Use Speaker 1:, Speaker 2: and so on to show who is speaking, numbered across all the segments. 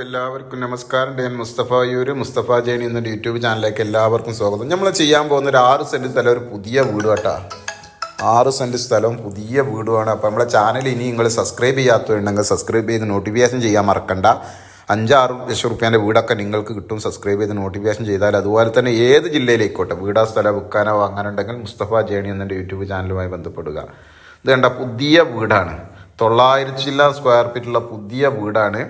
Speaker 1: എല്ലാവർക്കും നമസ്കാരം. ഞാൻ മുസ്തഫ ജേണി എന്ന യൂട്യൂബ് ചാനലിലേക്ക് എല്ലാവർക്കും സ്വാഗതം. നമ്മൾ ചെയ്യാൻ പോകുന്ന ഒരു 6 സെൻറ്റ് സ്ഥലം ഒരു പുതിയ വീട് കേട്ടോ. 6 സെൻറ്റ് സ്ഥലം പുതിയ വീടുമാണ്. അപ്പോൾ നമ്മളെ ചാനൽ ഇനി നിങ്ങൾ സബ്സ്ക്രൈബ് ചെയ്യാത്തതുണ്ടെങ്കിൽ സബ്സ്ക്രൈബ് ചെയ്ത് നോട്ടിഫിക്കേഷൻ ചെയ്യാൻ മറക്കണ്ട. 5-6 ലക്ഷം റുപ്യേൻ്റെ വീടൊക്കെ നിങ്ങൾക്ക് കിട്ടും സബ്സ്ക്രൈബ് ചെയ്ത് നോട്ടിഫിക്കേഷൻ ചെയ്താൽ. അതുപോലെ തന്നെ ഏത് ജില്ലയിലേക്കോട്ടെ വീടാ സ്ഥലം വിൽക്കാനോ വാങ്ങാനുണ്ടെങ്കിൽ മുസ്തഫ ജേണി എന്ന യൂട്യൂബ് ചാനലുമായി ബന്ധപ്പെടുക. ഇത് കണ്ട പുതിയ വീടാണ്. 900 സ്ക്വയർ ഫീറ്റുള്ള പുതിയ വീടാണ്.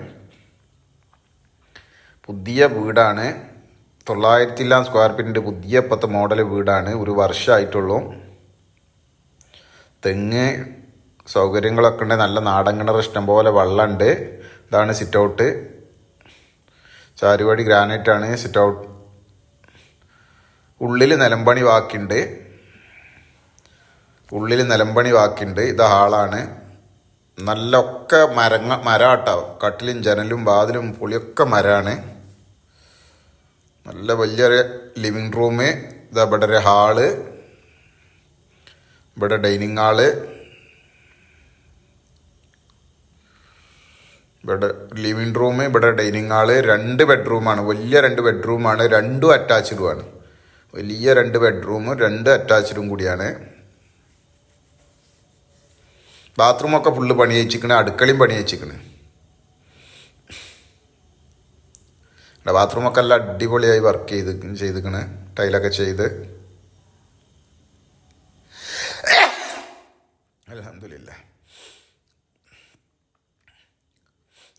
Speaker 1: 900 സ്ക്വയർ ഫീറ്റിൻ്റെ പുതിയ 10 മോഡൽ വീടാണ്. ഒരു വർഷമായിട്ടുള്ളൂ. തെങ്ങ് സൗകര്യങ്ങളൊക്കെ ഉണ്ട്. നല്ല നാടൻ കിണർ, ഇഷ്ടംപോലെ വെള്ളമുണ്ട്. ഇതാണ് സിറ്റ് ഔട്ട്. ചാരുവാടി ഗ്രാനൈറ്റാണ് സിറ്റ് ഔട്ട്. ഉള്ളിൽ നിലമ്പണി ബാക്കിയുണ്ട്. ഇത് ഹാളാണ്. നല്ല ഒക്കെ മരാട്ടോ. കട്ടിലും ജനലും വാതിലും പൊളിയൊക്കെ മരമാണ്. നല്ല വലിയൊരു ലിവിങ് റൂം. ഇതാ ഇവിടെ ഒരു ഹാള്, ഇവിടെ ഡൈനിങ് ഹാള്, ഇവിടെ ലിവിങ് റൂം, ഇവിടെ ഡൈനിങ് ഹാള്. 2 ബെഡ്റൂമാണ്. വലിയ 2 ബെഡ്റൂമാണ്. 2 അറ്റാച്ച്ഡുമാണ്. വലിയ 2 ബെഡ്റൂമും 2 അറ്റാച്ച്ഡും കൂടിയാണ്. ബാത്റൂമൊക്കെ ഫുള്ള് പണി വെച്ചിക്കണ്. അടുക്കളയും പണി വെച്ചിക്കണ്. ബാത്റൂമൊക്കെ എല്ലാം അടിപൊളിയായി വർക്ക് ചെയ്തിക്കണ്. ടൈലൊക്കെ ചെയ്ത് അൽഹംദുലില്ലാ.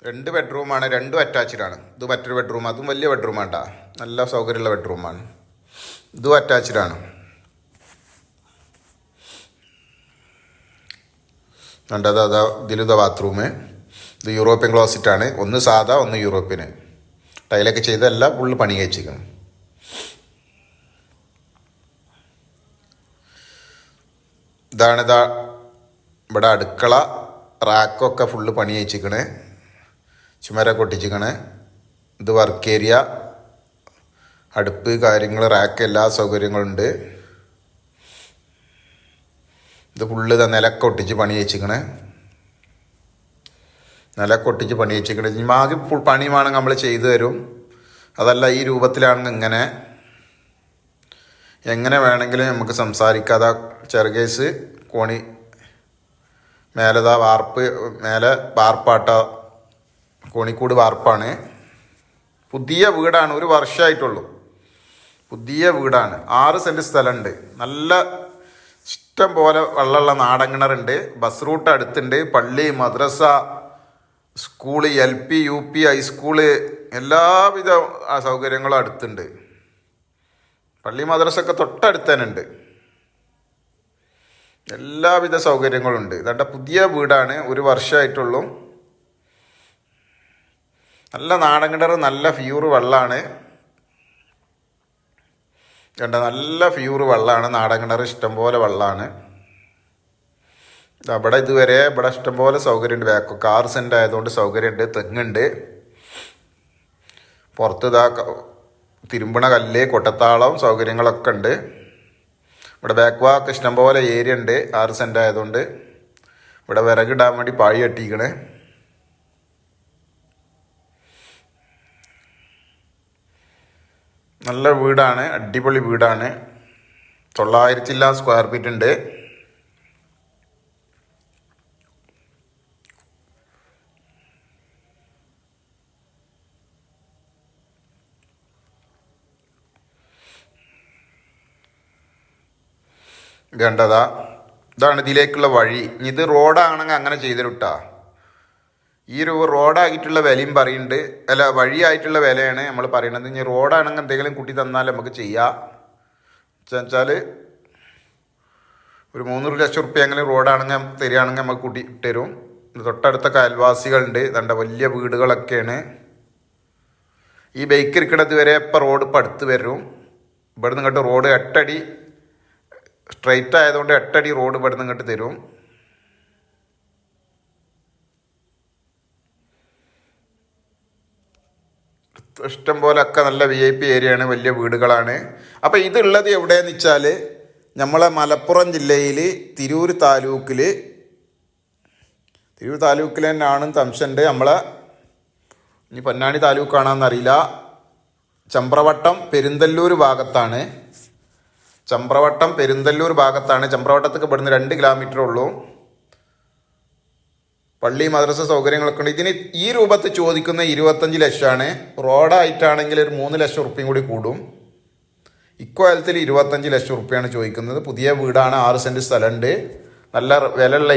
Speaker 1: 2 ബെഡ്റൂമാണ്. 2 അറ്റാച്ച്ഡാണ്. ഇത് മറ്റൊരു ബെഡ്റൂം. അതും വലിയ ബെഡ്റൂമാണ്ടാ. നല്ല സൗകര്യമുള്ള ബെഡ്റൂമാണ്. ഇതും അറ്റാച്ച്ഡാണ്. അതാ ഇതിലിത ബാത്റൂം. ഇത് യൂറോപ്യൻ ക്ലോസറ്റാണ്. ഒന്ന് സാധാ, ഒന്ന് യൂറോപ്യന്. ടൈലൊക്കെ ചെയ്തെല്ലാം ഫുള്ള് പണി കഴിച്ചിരിക്കണം. ഇതാണിതാ ഇവിടെ അടുക്കള. റാക്കൊക്കെ ഫുള്ള് പണി കഴിച്ചിരിക്കണേ. ചുമരൊക്കെ ഒട്ടിച്ചിരിക്കണേ. ഇത് വർക്ക് ഏരിയ, അടുപ്പ്, കാര്യങ്ങൾ, റാക്ക്, എല്ലാ സൗകര്യങ്ങളുണ്ട്. ഇത് ഫുള്ള് നിലക്കെ ഒട്ടിച്ച് പണി വെച്ചിക്കണേ. ആകെ ഫുൾ പണി വേണമെങ്കിൽ നമ്മൾ ചെയ്തു തരും. അതല്ല ഈ രൂപത്തിലാണെങ്കിൽ എങ്ങനെ വേണമെങ്കിലും നമുക്ക് സംസാരിക്കാതെ. ചെറുകേസ് കോണി മേലതാ വാർപ്പ്, മേലെ വാർപ്പാട്ട, കോണിക്കൂട് വാർപ്പാണ്. പുതിയ വീടാണ്. ഒരു വർഷമായിട്ടുള്ളൂ. പുതിയ വീടാണ്. 6 സെൻറ്റ് സ്ഥലമുണ്ട്. നല്ല ഇഷ്ടം പോലെ വെള്ളമുള്ള നാടൻ കിണറുണ്ട്. ബസ് റൂട്ട് അടുത്തുണ്ട്. പള്ളി, മദ്രസ, സ്കൂള്, LP, UP, ഹൈസ്കൂള്, എല്ലാവിധ സൗകര്യങ്ങളും അടുത്തുണ്ട്. പള്ളി, മദ്രസൊക്കെ തൊട്ടടുത്ത് തന്നെ ഉണ്ട്. എല്ലാവിധ സൗകര്യങ്ങളുണ്ട്. ഇതാണ്ട പുതിയ വീടാണ്. ഒരു വർഷമായിട്ടുള്ളൂ. നല്ല നാടൻ കിണർ, നല്ല പ്യൂർ വെള്ളമാണ്. നല്ല പ്യൂർ വെള്ളമാണ്. നാടൻ കിണർ ഇഷ്ടംപോലെ വെള്ളമാണ്. ഇവിടെ ഇതുവരെ ഇവിടെ ഇഷ്ടംപോലെ സൗകര്യമുണ്ട്. ബാക്കൊക്കെ 6 സെൻറ്റ് ആയതുകൊണ്ട് സൗകര്യമുണ്ട്. തെങ്ങുണ്ട്. പുറത്ത് തിരുമ്പണ കല്ല്, കൊട്ടത്താളം, സൗകര്യങ്ങളൊക്കെ ഉണ്ട്. ഇവിടെ ബാക്ക് ഭാഗത്ത് ഇഷ്ടംപോലെ ഏരിയ ഉണ്ട്. 6 സെൻറ്റ് ആയതുകൊണ്ട്. ഇവിടെ വിറകിടാൻ വേണ്ടി പാഴി കെട്ടിക്കണേ. നല്ല വീടാണ്. അടിപൊളി വീടാണ്. 900 സ്ക്വയർ ഫീറ്റ് ഉണ്ട്. കണ്ടതാ. ഇതാണ് ഇതിലേക്കുള്ള വഴി. ഇത് റോഡാണെങ്കിൽ അങ്ങനെ ചെയ്തിട്ടാ. ഈ ഒരു റോഡായിട്ടുള്ള വിലയും പറയുന്നുണ്ട്. അല്ല, വഴിയായിട്ടുള്ള വിലയാണ് നമ്മൾ പറയണത്. ഇനി റോഡാണെങ്കിൽ എന്തെങ്കിലും കൂട്ടി തന്നാൽ നമുക്ക് ചെയ്യാം. വെച്ചാൽ ഒരു 3 ലക്ഷം റുപ്യ എങ്ങനെ റോഡാണെങ്കിൽ തരികയാണെങ്കിൽ നമുക്ക് കൂട്ടി തരും. തൊട്ടടുത്തൊക്കെ അയൽവാസികളുണ്ട്. നല്ല വലിയ വീടുകളൊക്കെയാണ്. ഈ ബൈക്ക് ഇരിക്കണത് വരെ ഇപ്പം റോഡ് ഇപ്പം അടുത്ത് വരും. ഇവിടെ നിന്ന് ഇങ്ങോട്ട് റോഡ് 8 അടി സ്ട്രെയിറ്റ് ആയതുകൊണ്ട് 8 അടി റോഡ് ഇവിടെ നിന്ന് ഇങ്ങോട്ട് തരും. ഇഷ്ടം പോലൊക്കെ നല്ല VIP ഏരിയയാണ്. വലിയ വീടുകളാണ്. അപ്പോൾ ഇതുള്ളത് എവിടെയെന്ന് വെച്ചാൽ നമ്മളെ മലപ്പുറം ജില്ലയിൽ തിരൂർ താലൂക്കിൽ തന്നെയാണ്. തംശൻ്റെ നമ്മളെ ഇനി പൊന്നാനി താലൂക്കാണെന്നറിയില്ല. ചമ്പ്രവട്ടം പെരിന്തല്ലൂർ ഭാഗത്താണ്. ചമ്പ്രവട്ടത്തേക്ക് ഇവിടുന്ന് 2 കിലോമീറ്റർ ഉള്ളൂ. പള്ളി മദ്രസ സൗകര്യങ്ങളൊക്കെ ഉണ്ട്. ഇതിന് ഈ രൂപത്തിൽ ചോദിക്കുന്ന 25 ലക്ഷമാണ്. റോഡായിട്ടാണെങ്കിൽ ഒരു 3 ലക്ഷം ഉറുപ്പ്യം കൂടി കൂടും. ഇക്കോലത്തിൽ 25 ലക്ഷം ഉറുപ്പ്യാണ് ചോദിക്കുന്നത്. പുതിയ വീടാണ്, 6 സെൻറ്റ് സ്ഥലമുണ്ട്, നല്ല വിലയുള്ള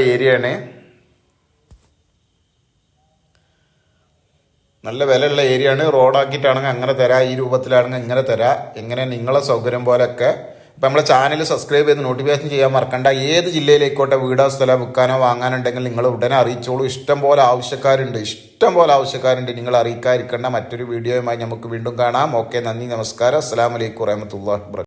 Speaker 1: ഏരിയയാണ്. റോഡാക്കിയിട്ടാണെങ്കിൽ അങ്ങനെ തരാം, ഈ രൂപത്തിലാണെങ്കിൽ ഇങ്ങനെ തരാം. എങ്ങനെ നിങ്ങളെ സൗകര്യം പോലെയൊക്കെ. അപ്പം നമ്മളെ ചാനൽ സബ്സ്ക്രൈബ് ചെയ്ത് നോട്ടിഫിക്കേഷൻ ചെയ്യാൻ മറക്കണ്ട. ഏത് ജില്ലയിലേക്കോട്ടെ വീടോ സ്ഥലം വിൽക്കാനോ വാങ്ങാനുണ്ടെങ്കിൽ നിങ്ങൾ ഉടനെ അറിയിച്ചോളൂ. ഇഷ്ടം പോലെ ആവശ്യക്കാരുണ്ട്. നിങ്ങൾ അറിയിക്കാതിരിക്കേണ്ട. മറ്റൊരു വീഡിയോയുമായി നമുക്ക് വീണ്ടും കാണാം. ഓക്കെ, നന്ദി, നമസ്കാരം. അസ്സലാമു അലൈക്കും വറഹ്മത്തുള്ളാഹി വബറകാതുഹു.